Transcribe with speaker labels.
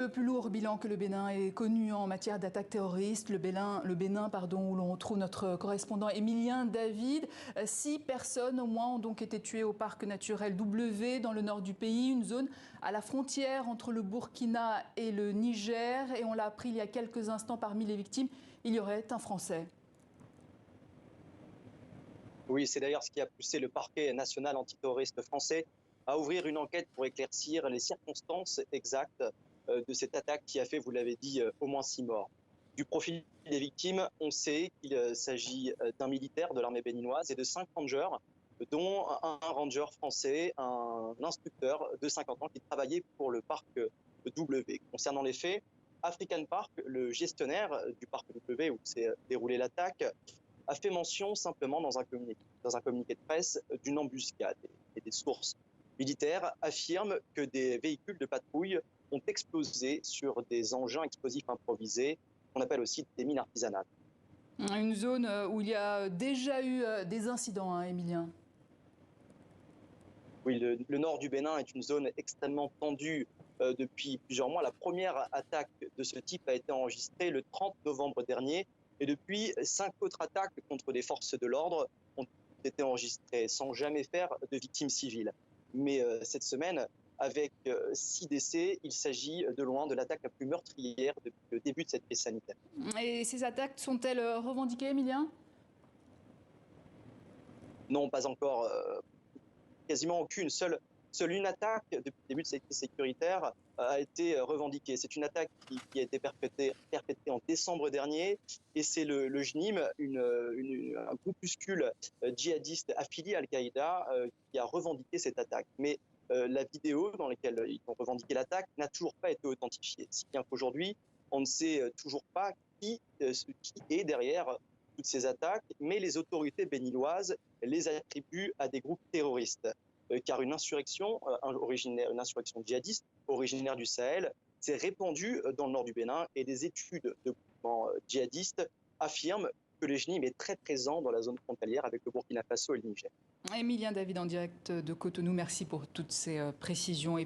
Speaker 1: Le plus lourd bilan que le Bénin ait connu en matière d'attaques terroristes, le Bénin, où l'on retrouve notre correspondant Emilien David. 6 personnes au moins ont donc été tuées au parc naturel W dans le nord du pays, une zone à la frontière entre le Burkina et le Niger. Et on l'a appris il y a quelques instants, parmi les victimes, il y aurait un Français.
Speaker 2: Oui, c'est d'ailleurs ce qui a poussé le parquet national antiterroriste français à ouvrir une enquête pour éclaircir les circonstances exactes de cette attaque qui a fait, vous l'avez dit, au moins 6 morts. Du profil des victimes, on sait qu'il s'agit d'un militaire de l'armée béninoise et de 5 rangers, dont un ranger français, un instructeur de 50 ans qui travaillait pour le parc W. Concernant les faits, African Park, le gestionnaire du parc W où s'est déroulée l'attaque, a fait mention simplement dans un communiqué de presse d'une embuscade. Et des sources militaires affirment que des véhicules de patrouille ont explosé sur des engins explosifs improvisés, qu'on appelle aussi des mines artisanales.
Speaker 1: Une zone où il y a déjà eu des incidents, hein, Emilien.
Speaker 2: Oui, le nord du Bénin est une zone extrêmement tendue depuis plusieurs mois. La première attaque de ce type a été enregistrée le 30 novembre dernier. Et depuis, 5 autres attaques contre des forces de l'ordre ont été enregistrées sans jamais faire de victimes civiles. Mais cette semaine, avec 6 décès, il s'agit de loin de l'attaque la plus meurtrière depuis le début de cette crise sanitaire.
Speaker 1: Et ces attaques sont-elles revendiquées, Emilien ?
Speaker 2: Non, pas encore. Quasiment aucune. Seule une attaque depuis le début de cette crise sécuritaire a été revendiquée. C'est une attaque qui a été perpétrée en décembre dernier et c'est le JNIM, un groupuscule djihadiste affilié à Al-Qaïda qui a revendiqué cette attaque. Mais la vidéo dans laquelle ils ont revendiqué l'attaque n'a toujours pas été authentifiée. Si bien qu'aujourd'hui, on ne sait toujours pas qui est derrière toutes ces attaques, mais les autorités béninoises les attribuent à des groupes terroristes. Car une insurrection djihadiste originaire du Sahel s'est répandue dans le nord du Bénin et des études de mouvements djihadistes affirment que le JNIM est très présent dans la zone frontalière avec le Burkina Faso et le Niger.
Speaker 1: Emilien David en direct de Cotonou, merci pour toutes ces précisions.